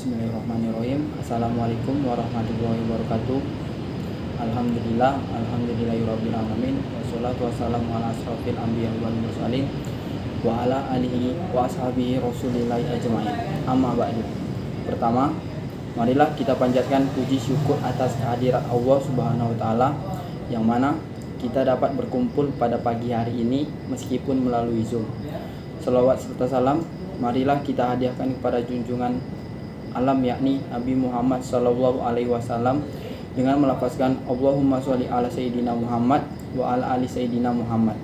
Bismillahirrahmanirrahim. Assalamualaikum warahmatullahi wabarakatuh. Alhamdulillahirabbil alamin. Wassalatu wassalamu ala asrofil anbiya wal mursalin wa ala alihi wa ashabihi rasulillahi ajmain. Amma ba'du. Pertama, marilah kita panjatkan puji syukur atas kehadirat Allah Subhanahu wa taala yang mana kita dapat berkumpul pada pagi hari ini meskipun melalui Zoom. Salawat serta salam marilah kita hadiahkan kepada junjungan alam yakni Nabi Muhammad sallallahu alaihi wasallam dengan melafazkan Allahumma sholli ala sayyidina Muhammad wa ala ali sayyidina Muhammad.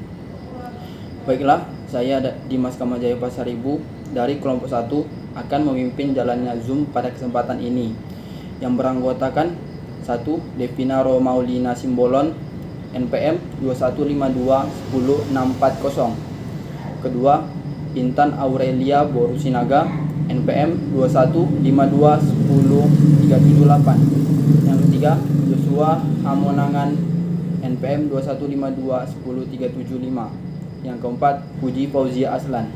Baiklah, saya Dimas Kamajaya Pasaribu dari kelompok 1 akan memimpin jalannya Zoom pada kesempatan ini yang beranggotakan 1. Devina Romaulina Simbolon NPM 215210640. Kedua, Intan Aurelia Borusinaga NPM 215210378. Yang ketiga, Joshua Hamonangan NPM 215210375. Yang keempat, Puji Fauzia Aslan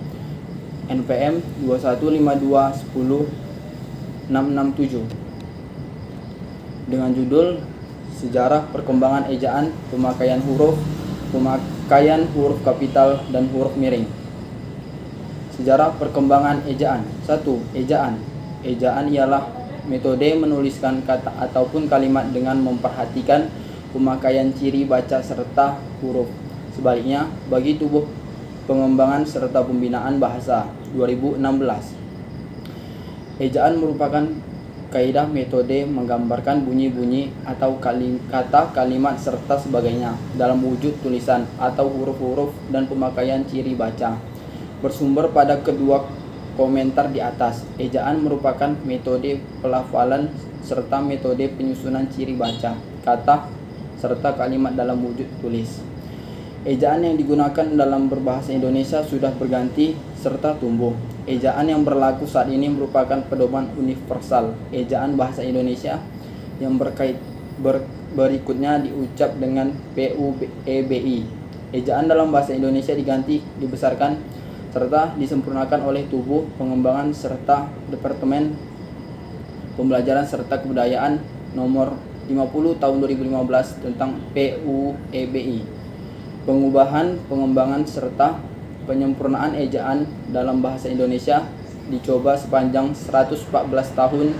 NPM 215106667 dengan judul Sejarah Perkembangan Ejaan, Pemakaian huruf kapital dan huruf miring. Sejarah perkembangan ejaan. 1. Ejaan. Ejaan ialah metode menuliskan kata ataupun kalimat dengan memperhatikan pemakaian ciri baca serta huruf. Sebaliknya, bagi tubuh pengembangan serta pembinaan bahasa 2016. Ejaan merupakan kaidah metode menggambarkan bunyi-bunyi atau kata, kalimat serta sebagainya dalam wujud tulisan atau huruf-huruf dan pemakaian ciri baca. Bersumber pada kedua komentar di atas, ejaan merupakan metode pelafalan serta metode penyusunan ciri baca, kata, serta kalimat dalam wujud tulis. Ejaan yang digunakan dalam berbahasa Indonesia sudah berganti serta tumbuh. Ejaan yang berlaku saat ini merupakan pedoman universal. Ejaan bahasa Indonesia yang berikutnya diucap dengan PUEBI. Ejaan dalam bahasa Indonesia diganti, dibesarkan, serta disempurnakan oleh tubuh pengembangan serta Departemen Pembelajaran serta Kebudayaan nomor 50 tahun 2015 tentang PUEBI. Pengubahan, pengembangan serta penyempurnaan ejaan dalam bahasa Indonesia dicoba sepanjang 114 tahun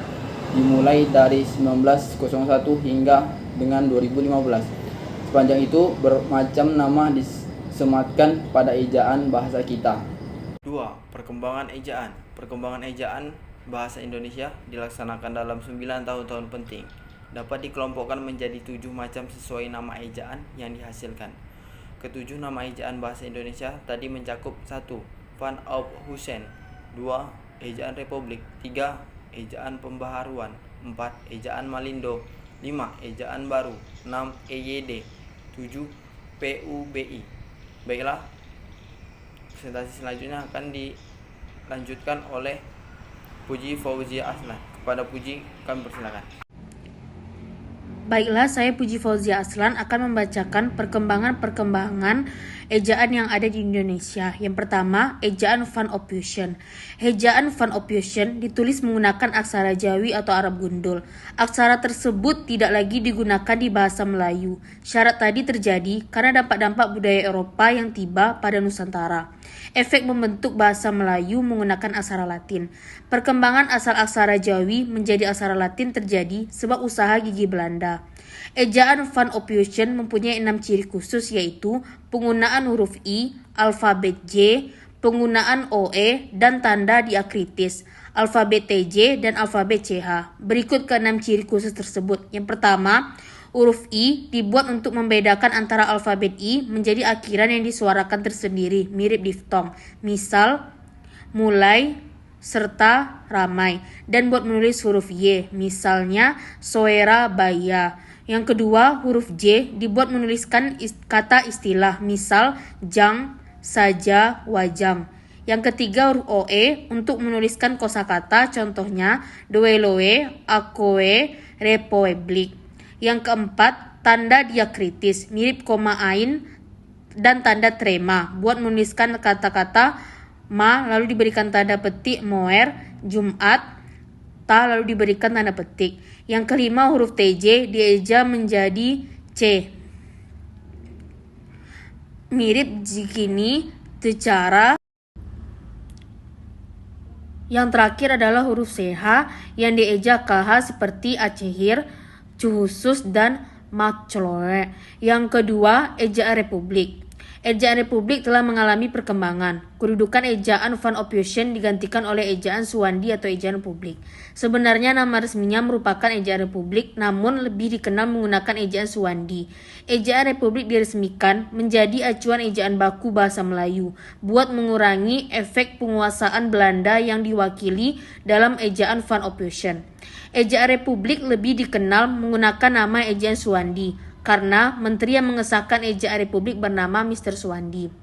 dimulai dari 1901 hingga dengan 2015. Sepanjang itu bermacam nama disematkan pada ejaan bahasa kita. 2. Perkembangan ejaan. Perkembangan ejaan bahasa Indonesia dilaksanakan dalam 9 tahun-tahun penting. Dapat dikelompokkan menjadi 7 macam sesuai nama ejaan yang dihasilkan. Ketujuh nama ejaan bahasa Indonesia tadi mencakup 1. Van op Hussein, 2. Ejaan Republik, 3. Ejaan Pembaharuan, 4. Ejaan Malindo, 5. Ejaan Baru, 6. EYD, 7. PUBI. Baiklah, presentasi selanjutnya akan dilanjutkan oleh Puji Fauzia Aslan. Kepada Puji kami persilakan. Baiklah, saya Puji Fauzia Aslan akan membacakan perkembangan ejaan yang ada di Indonesia. Yang pertama, ejaan Van Ophusen. Ejaan Van Ophusen ditulis menggunakan aksara Jawi atau Arab gundul. Aksara tersebut tidak lagi digunakan di bahasa Melayu. Syarat tadi terjadi karena dampak-dampak budaya Eropa yang tiba pada Nusantara. Efek membentuk bahasa Melayu menggunakan aksara Latin. Perkembangan asal aksara Jawi menjadi aksara Latin terjadi sebab usaha gigi Belanda. Ejaan Van Ophusen mempunyai 6 ciri khusus, yaitu penggunaan huruf I, alfabet J, penggunaan OE, dan tanda diakritis, alfabet TJ, dan alfabet CH. Berikut ke-6 ciri khusus tersebut. Yang pertama, huruf I dibuat untuk membedakan antara alfabet I menjadi akhiran yang disuarakan tersendiri, mirip diftong. Misal, mulai, serta, ramai. Dan buat menulis huruf Y, misalnya, soera, baya. Yang kedua, huruf J dibuat menuliskan kata istilah, misal, jang, saja, wajang. Yang ketiga, huruf OE untuk menuliskan kosakata, contohnya, doeloe, akoe, republik. Yang keempat, tanda diakritis, mirip koma ain dan tanda trema, buat menuliskan kata-kata ma lalu diberikan tanda petik moer, Jumat, ta lalu diberikan tanda petik. Yang kelima, huruf TJ dieja menjadi C. Mirip begini secara. Yang terakhir adalah huruf CH yang dieja KH seperti Acehir, Cuhusus, dan Macloe. Yang kedua, ejaan Republik. Ejaan Republik telah mengalami perkembangan. Kedudukan ejaan Van Ophuijsen digantikan oleh ejaan Suwandi atau ejaan Republik. Sebenarnya nama resminya merupakan ejaan Republik, namun lebih dikenal menggunakan ejaan Suwandi. Ejaan Republik diresmikan menjadi acuan ejaan baku bahasa Melayu, buat mengurangi efek penguasaan Belanda yang diwakili dalam ejaan Van Ophuijsen. Ejaan Republik lebih dikenal menggunakan nama ejaan Suwandi, karena menteri yang mengesahkan ejaan Republik bernama Mr. Suwandi.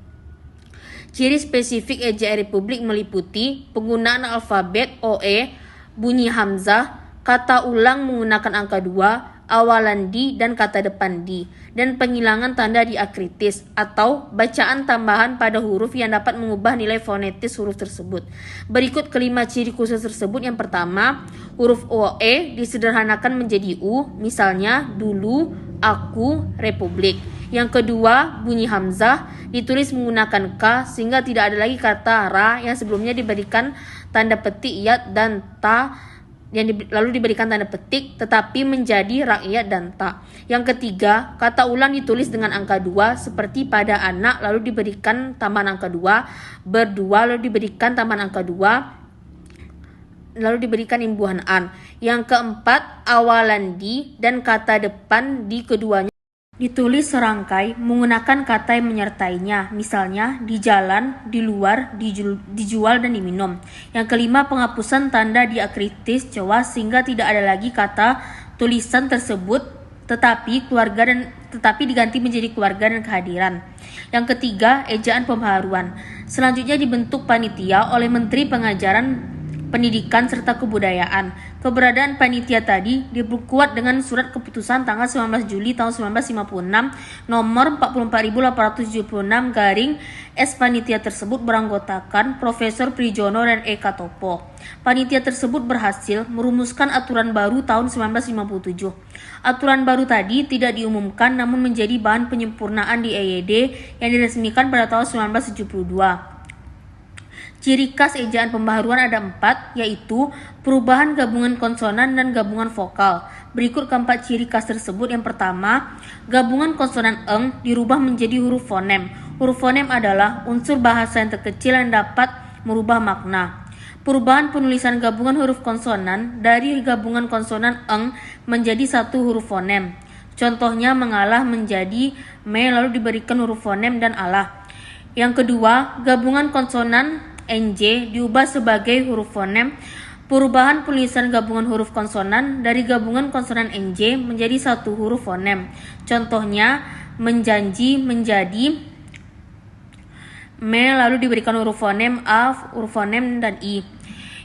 Ciri spesifik ejaan Republik meliputi penggunaan alfabet OE, bunyi hamzah, kata ulang menggunakan angka 2, awalan di dan kata depan di, dan penghilangan tanda diakritis atau bacaan tambahan pada huruf yang dapat mengubah nilai fonetis huruf tersebut. Berikut kelima ciri khusus tersebut. Yang pertama, huruf OE disederhanakan menjadi U, misalnya dulu, aku, Republik. Yang kedua, bunyi hamzah ditulis menggunakan K sehingga tidak ada lagi kata ra yang sebelumnya diberikan tanda petik yat dan ta lalu diberikan tanda petik tetapi menjadi rakyat dan ta. Yang ketiga, kata ulang ditulis dengan angka 2 seperti pada anak lalu diberikan tambahan angka 2, berdua lalu diberikan tambahan angka 2 lalu diberikan imbuhan an. Yang keempat, awalan di dan kata depan di keduanya ditulis serangkai menggunakan kata yang menyertainya, misalnya di jalan, di luar, dijual, dan diminum. Yang kelima, penghapusan tanda diakritis cewa sehingga tidak ada lagi kata tulisan tersebut tetapi diganti menjadi keluarga dan kehadiran. Yang ketiga, ejaan pembaharuan. Selanjutnya dibentuk panitia oleh Menteri Pengajaran, Pendidikan serta Kebudayaan. Keberadaan panitia tadi diperkuat dengan surat keputusan tanggal 19 Juli tahun 1956 nomor 44.876 garing S. Panitia tersebut beranggotakan Profesor Prijono dan Eka Topo. Panitia tersebut berhasil merumuskan aturan baru tahun 1957. Aturan baru tadi tidak diumumkan namun menjadi bahan penyempurnaan di EYD yang diresmikan pada tahun 1972. Ciri khas ejaan pembaharuan ada 4, yaitu perubahan gabungan konsonan dan gabungan vokal. Berikut keempat ciri khas tersebut. Yang pertama, gabungan konsonan eng dirubah menjadi huruf fonem. Huruf fonem adalah unsur bahasa yang terkecil yang dapat merubah makna. Perubahan penulisan gabungan huruf konsonan dari gabungan konsonan eng menjadi satu huruf fonem. Contohnya mengalah menjadi me lalu diberikan huruf fonem dan alah. Yang kedua, gabungan konsonan NJ diubah sebagai huruf fonem. Perubahan penulisan gabungan huruf konsonan dari gabungan konsonan NJ menjadi satu huruf fonem. Contohnya menjanji menjadi me lalu diberikan huruf fonem A, huruf fonem dan I.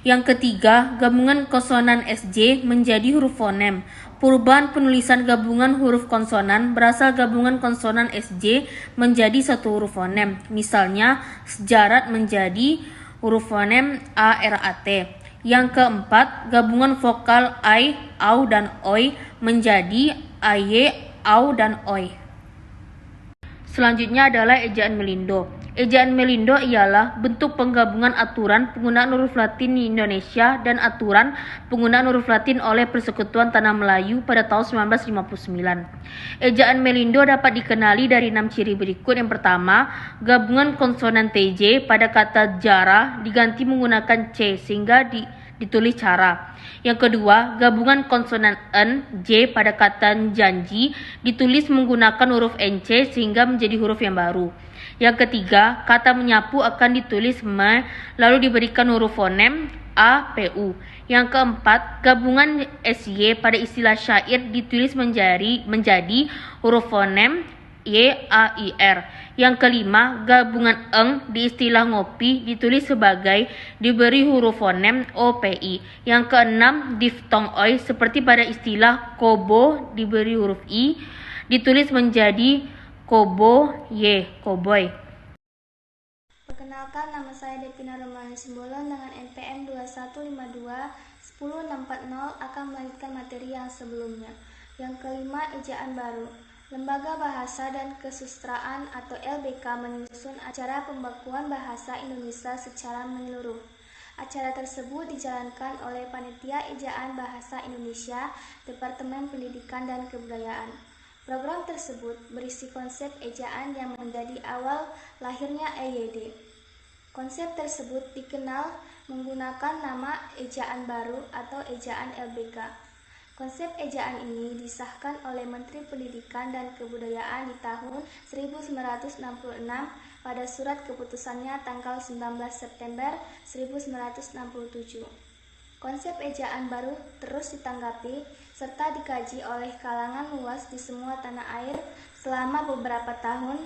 Yang ketiga, gabungan konsonan SJ menjadi huruf fonem. Perubahan penulisan gabungan huruf konsonan berasal gabungan konsonan SJ menjadi satu huruf fonem. Misalnya, sejarat menjadi huruf fonem ARAT. Yang keempat, gabungan vokal ai, au, dan oi menjadi aye, au, dan oi. Selanjutnya adalah ejaan Melindo. Ejaan Melindo ialah bentuk penggabungan aturan penggunaan huruf Latin di Indonesia dan aturan penggunaan huruf Latin oleh Persekutuan Tanah Melayu pada tahun 1959. Ejaan Melindo dapat dikenali dari 6 ciri berikut. Yang pertama, gabungan konsonan TJ pada kata jara diganti menggunakan C sehingga ditulis cara. Yang kedua, gabungan konsonan N, J pada kata janji ditulis menggunakan huruf NC sehingga menjadi huruf yang baru. Yang ketiga, kata menyapu akan ditulis me lalu diberikan huruf fonem A, P, U. Yang keempat, gabungan SY pada istilah syair ditulis menjadi huruf fonem Y, A, I, R. Yang kelima, gabungan eng di istilah ngopi ditulis sebagai diberi huruf fonem O, P, I. Yang keenam, diftong oi seperti pada istilah kobo diberi huruf I ditulis menjadi kobo Y, koboy. Perkenalkan, nama saya Devina Romani Simbolon dengan NPM 2152 10640 akan melanjutkan materi yang sebelumnya. Yang kelima, ejaan baru. Lembaga Bahasa dan Kesusastraan atau LBK menyusun acara pembekuan bahasa Indonesia secara menyeluruh. Acara tersebut dijalankan oleh Panitia Ejaan Bahasa Indonesia, Departemen Pendidikan dan Kebudayaan. Program tersebut berisi konsep ejaan yang menjadi awal lahirnya EYD. Konsep tersebut dikenal menggunakan nama ejaan baru atau ejaan LBK. Konsep ejaan ini disahkan oleh Menteri Pendidikan dan Kebudayaan di tahun 1966 pada surat keputusannya tanggal 19 September 1967. Konsep ejaan baru terus ditanggapi serta dikaji oleh kalangan luas di semua tanah air selama beberapa tahun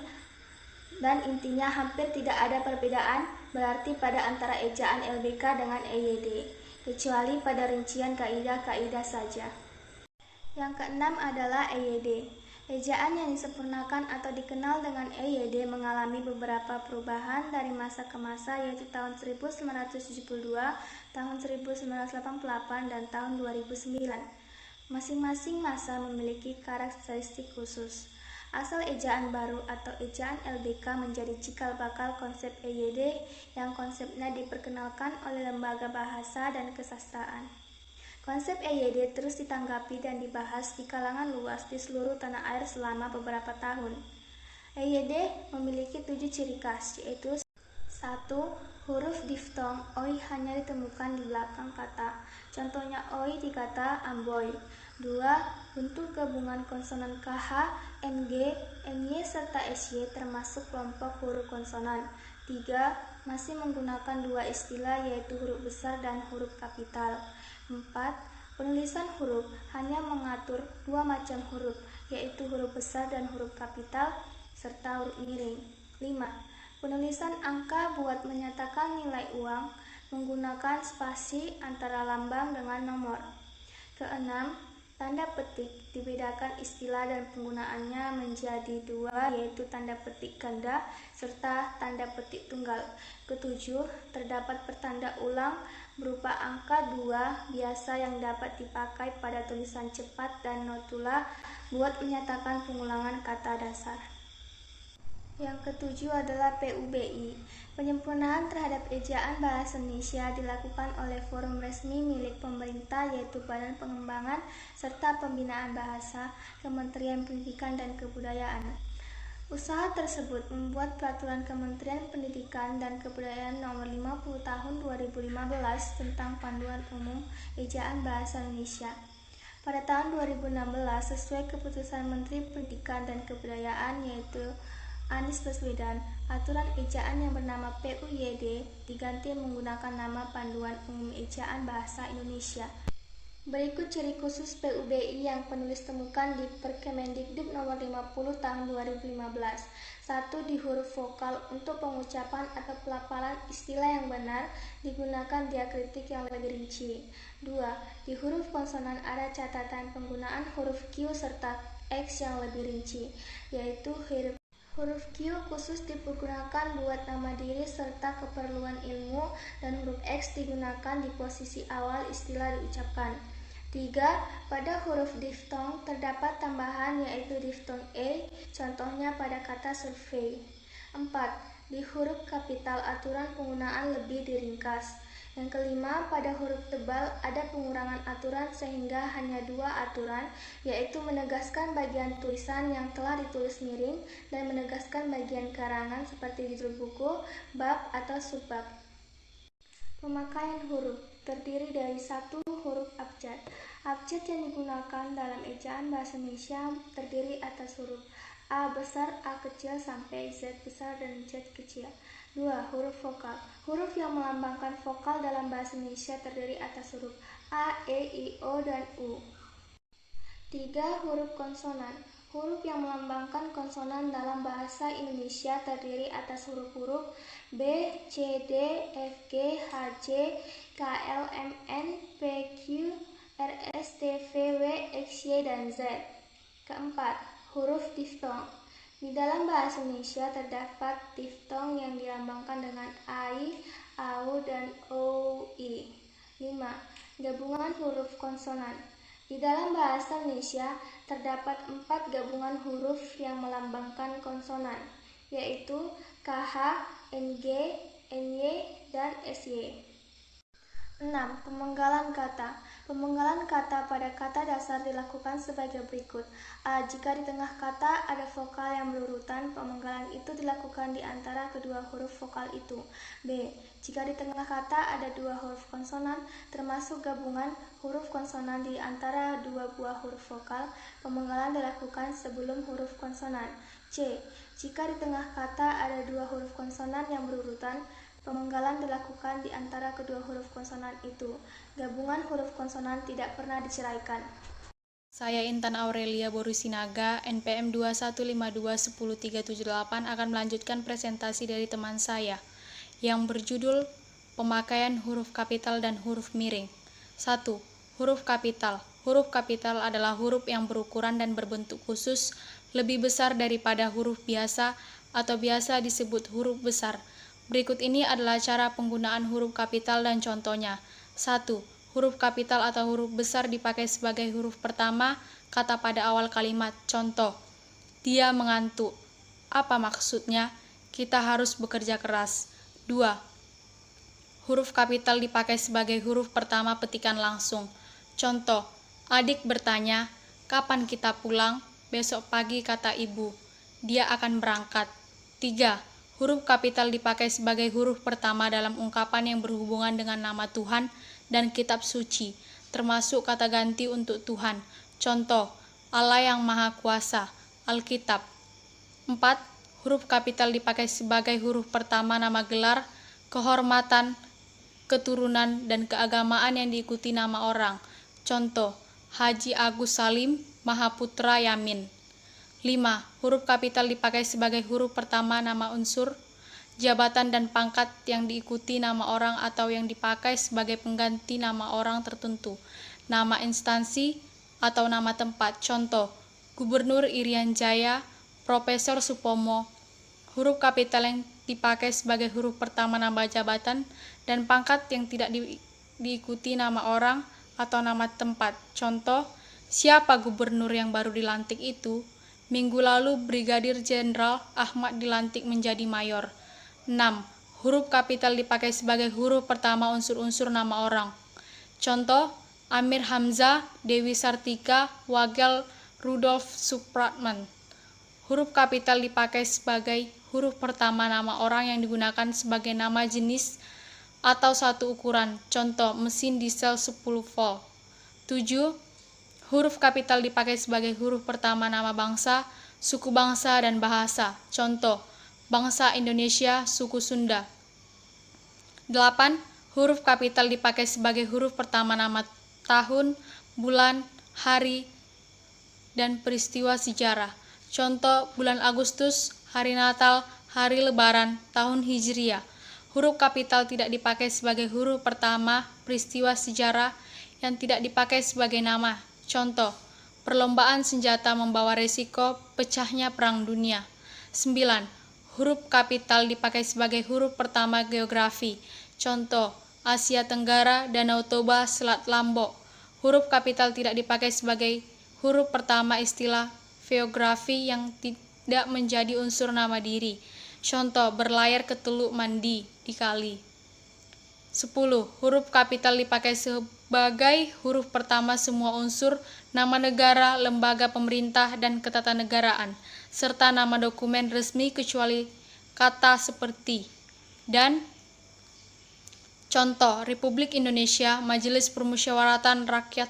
dan intinya hampir tidak ada perbedaan berarti pada antara ejaan LBK dengan EYD, kecuali pada rincian kaidah-kaidah saja. Yang keenam adalah EYD. Ejaan yang disempurnakan atau dikenal dengan EYD mengalami beberapa perubahan dari masa ke masa, yaitu tahun 1972, tahun 1988, dan tahun 2009. Masing-masing masa memiliki karakteristik khusus. Asal ejaan baru atau ejaan LBK menjadi cikal bakal konsep EYD yang konsepnya diperkenalkan oleh Lembaga Bahasa dan Kesusastraan. Konsep EYD terus ditanggapi dan dibahas di kalangan luas di seluruh tanah air selama beberapa tahun. EYD memiliki 7 ciri khas, yaitu 1. Huruf diftong oi hanya ditemukan di belakang kata. Contohnya oi di kata amboy. 2. Bentuk gabungan konsonan KH, NG, NY, serta SY termasuk kelompok huruf konsonan. 3. Masih menggunakan dua istilah, yaitu huruf besar dan huruf kapital. 4. Penulisan huruf hanya mengatur dua macam huruf, yaitu huruf besar dan huruf kapital, serta huruf miring. 5. Penulisan angka buat menyatakan nilai uang menggunakan spasi antara lambang dengan nomor. Keenam, tanda petik dibedakan istilah dan penggunaannya menjadi dua, yaitu tanda petik ganda serta tanda petik tunggal. Ketujuh, terdapat pertanda ulang berupa angka 2 biasa yang dapat dipakai pada tulisan cepat dan notula buat menyatakan pengulangan kata dasar. Yang ketujuh adalah PUBI. Penyempurnaan terhadap ejaan bahasa Indonesia dilakukan oleh forum resmi milik pemerintah, yaitu Badan Pengembangan serta Pembinaan Bahasa, Kementerian Pendidikan dan Kebudayaan. Usaha tersebut membuat Peraturan Kementerian Pendidikan dan Kebudayaan Nomor 50 Tahun 2015 tentang Panduan Umum Ejaan Bahasa Indonesia. Pada tahun 2016, sesuai keputusan Menteri Pendidikan dan Kebudayaan, yaitu Anies Baswedan, aturan ejaan yang bernama PUYD diganti menggunakan nama Panduan Umum Ejaan Bahasa Indonesia. Berikut ciri khusus PUBI yang penulis temukan di Perkemendikbud Nomor 50 Tahun 2015. 1. Di huruf vokal untuk pengucapan atau pelafalan istilah yang benar digunakan diakritik yang lebih rinci. 2. Di huruf konsonan ada catatan penggunaan huruf Q serta X yang lebih rinci, yaitu huruf Q khusus dipergunakan buat nama diri serta keperluan ilmu, dan huruf X digunakan di posisi awal istilah diucapkan. 3. Pada huruf diftong terdapat tambahan, yaitu diftong E, contohnya pada kata survei. 4. Di huruf kapital aturan penggunaan lebih diringkas. Yang kelima, pada huruf tebal ada pengurangan aturan sehingga hanya dua aturan, yaitu menegaskan bagian tulisan yang telah ditulis miring dan menegaskan bagian karangan seperti judul buku, bab, atau subbab. Pemakaian huruf terdiri dari 1. Huruf abjad. Abjad yang digunakan dalam ejaan bahasa Indonesia terdiri atas huruf A besar, A kecil, sampai Z besar dan Z kecil. 2. Huruf vokal. Huruf yang melambangkan vokal dalam bahasa Indonesia terdiri atas huruf A, E, I, O, dan U. 3. Huruf konsonan. Huruf yang melambangkan konsonan dalam bahasa Indonesia terdiri atas huruf-huruf B, C, D, F, G, H, J, K, L, M, N, P, Q, R, S, T, V, W, X, Y, dan Z. Keempat, huruf diftong. Di dalam bahasa Indonesia terdapat diftong yang dilambangkan dengan AI, AU, dan OI. 5. Gabungan huruf konsonan. Di dalam bahasa Indonesia terdapat 4 gabungan huruf yang melambangkan konsonan, yaitu KH, NG, NY, dan SY. 6. Pemenggalan kata. Pemenggalan kata pada kata dasar dilakukan sebagai berikut. A. Jika di tengah kata ada vokal yang berurutan, pemenggalan itu dilakukan di antara kedua huruf vokal itu. B. Jika di tengah kata ada 2 huruf konsonan, termasuk gabungan huruf konsonan di antara 2 buah huruf vokal, pemenggalan dilakukan sebelum huruf konsonan. C. Jika di tengah kata ada 2 huruf konsonan yang berurutan, pemenggalan dilakukan di antara kedua huruf konsonan itu. Gabungan huruf konsonan tidak pernah diceraikan. Saya Intan Aurelia Borusinaga, NPM 21521038 akan melanjutkan presentasi dari teman saya yang berjudul Pemakaian Huruf Kapital dan Huruf Miring. 1. Huruf kapital. Huruf kapital adalah huruf yang berukuran dan berbentuk khusus lebih besar daripada huruf biasa atau biasa disebut huruf besar. Berikut ini adalah cara penggunaan huruf kapital dan contohnya. 1. Huruf kapital atau huruf besar dipakai sebagai huruf pertama kata pada awal kalimat. Contoh, dia mengantuk. Apa maksudnya? Kita harus bekerja keras. 2. Huruf kapital dipakai sebagai huruf pertama petikan langsung. Contoh, adik bertanya, kapan kita pulang? Besok pagi, kata ibu. Dia akan berangkat. 3. Huruf kapital dipakai sebagai huruf pertama dalam ungkapan yang berhubungan dengan nama Tuhan dan kitab suci, termasuk kata ganti untuk Tuhan. Contoh, Allah yang Maha Kuasa, Alkitab. 4. Huruf kapital dipakai sebagai huruf pertama nama gelar, kehormatan, keturunan, dan keagamaan yang diikuti nama orang. Contoh, Haji Agus Salim, Mahaputra Yamin. 5. Huruf kapital dipakai sebagai huruf pertama nama unsur, jabatan dan pangkat yang diikuti nama orang atau yang dipakai sebagai pengganti nama orang tertentu, nama instansi, atau nama tempat. Contoh, Gubernur Irian Jaya, Profesor Supomo. Huruf kapital yang dipakai sebagai huruf pertama nama jabatan dan pangkat yang tidak diikuti nama orang atau nama tempat. Contoh, siapa gubernur yang baru dilantik itu? Minggu lalu Brigadir Jenderal Ahmad dilantik menjadi mayor. 6. Huruf kapital dipakai sebagai huruf pertama unsur-unsur nama orang. Contoh, Amir Hamzah, Dewi Sartika, Wagel Rudolf Supratman. Huruf kapital dipakai sebagai huruf pertama nama orang yang digunakan sebagai nama jenis atau satu ukuran. Contoh, mesin diesel 10 volt. 7. Huruf kapital dipakai sebagai huruf pertama nama bangsa, suku bangsa, dan bahasa. Contoh, bangsa Indonesia, suku Sunda. 8. Huruf kapital dipakai sebagai huruf pertama nama tahun, bulan, hari, dan peristiwa sejarah. Contoh, bulan Agustus, hari Natal, hari Lebaran, tahun Hijriah. Huruf kapital tidak dipakai sebagai huruf pertama peristiwa sejarah yang tidak dipakai sebagai nama. Contoh, perlombaan senjata membawa resiko pecahnya perang dunia. 9. Huruf kapital dipakai sebagai huruf pertama geografi. Contoh, Asia Tenggara, Danau Toba, Selat Lombok. Huruf kapital tidak dipakai sebagai huruf pertama istilah geografi yang tidak menjadi unsur nama diri. Contoh, berlayar ke Teluk Mandi di kali. 10. Huruf kapital dipakai sebagai huruf pertama semua unsur nama negara, lembaga pemerintah, dan ketatanegaraan, serta nama dokumen resmi kecuali kata seperti dan. Contoh, Republik Indonesia, Majelis Permusyawaratan Rakyat.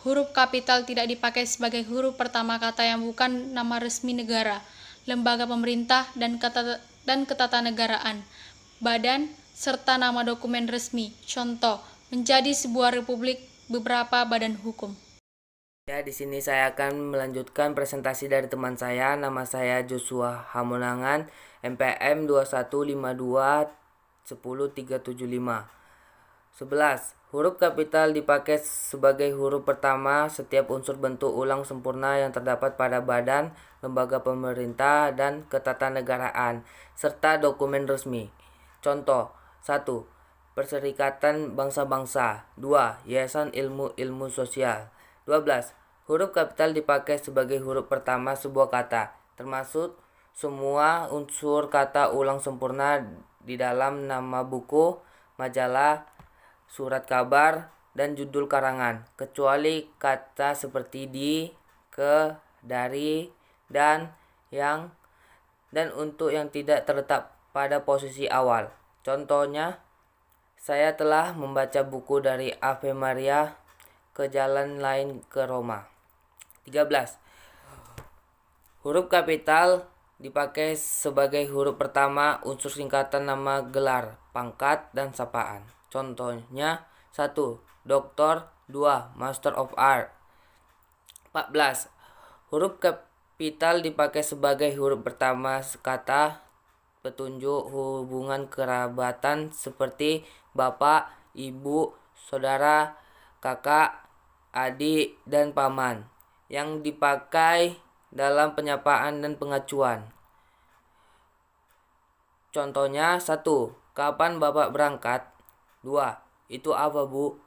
Huruf kapital tidak dipakai sebagai huruf pertama kata yang bukan nama resmi negara, lembaga pemerintah, dan ketatanegaraan, badan, serta nama dokumen resmi. Contoh, menjadi sebuah republik, beberapa badan hukum. Ya, di sini saya akan melanjutkan presentasi dari teman saya. Nama saya Joshua Hamonangan, NPM 21521035. 11. Huruf kapital dipakai sebagai huruf pertama setiap unsur bentuk ulang sempurna yang terdapat pada badan, lembaga pemerintah, dan ketatanegaraan, serta dokumen resmi. Contoh, 1. Perserikatan Bangsa-Bangsa. 2. Yayasan Ilmu Sosial. 12. Huruf kapital dipakai sebagai huruf pertama sebuah kata, termasuk semua unsur kata ulang sempurna di dalam nama buku, majalah, surat kabar, dan judul karangan, kecuali kata seperti di, ke, dari, dan, yang, dan untuk yang tidak terletak pada posisi awal. Contohnya, saya telah membaca buku dari Ave Maria ke jalan lain ke Roma. 13. Huruf kapital dipakai sebagai huruf pertama unsur singkatan nama gelar, pangkat, dan sapaan. Contohnya 1. Doktor. 2. Master of Art. 14. Huruf kapital dipakai sebagai huruf pertama kata petunjuk hubungan kerabatan seperti bapak, ibu, saudara, kakak, adik, dan paman yang dipakai dalam penyapaan dan pengacuan. Contohnya 1. Kapan Bapak berangkat? 2. Itu apa, Bu?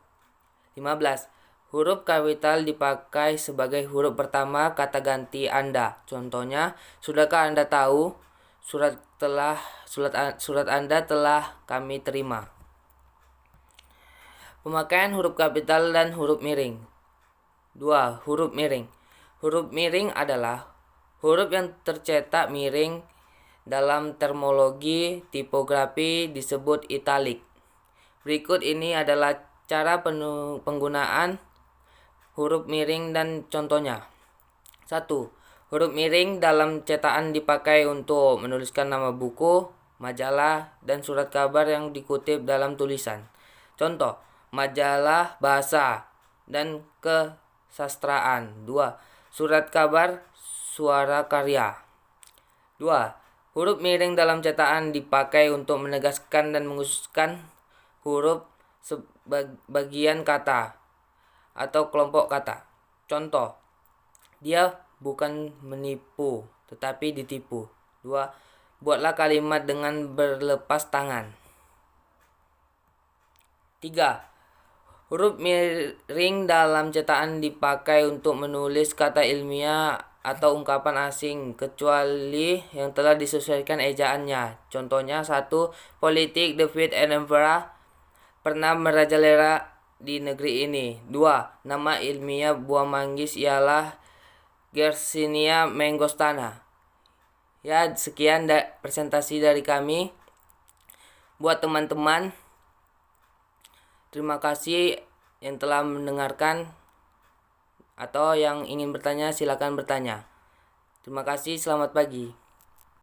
15. Huruf kapital dipakai sebagai huruf pertama kata ganti Anda. Contohnya, sudahkah Anda tahu? Surat Anda telah kami terima. Pemakaian huruf kapital dan huruf miring. 2. Huruf miring. Huruf miring adalah huruf yang tercetak miring. Dalam terminologi tipografi disebut italik. Berikut ini adalah cara penggunaan huruf miring dan contohnya. 1. Huruf miring dalam cetakan dipakai untuk menuliskan nama buku, majalah, dan surat kabar yang dikutip dalam tulisan. Contoh, majalah bahasa dan kesastraan. 2. Surat kabar suara karya. 2. Huruf miring dalam cetakan dipakai untuk menegaskan dan mengkhususkan huruf sebagian kata atau kelompok kata. Contoh, dia bukan menipu, tetapi ditipu. 2. Buatlah kalimat dengan berlepas tangan. 3. Huruf miring dalam cetakan dipakai untuk menulis kata ilmiah atau ungkapan asing, kecuali yang telah disesuaikan ejaannya. Contohnya 1. Politik David Attenborough pernah merajalela di negeri ini. 2. Nama ilmiah buah manggis ialah Garcinia mangostana. Ya, sekian presentasi dari kami. Buat teman-teman, terima kasih yang telah mendengarkan, atau yang ingin bertanya silakan bertanya. Terima kasih, selamat pagi.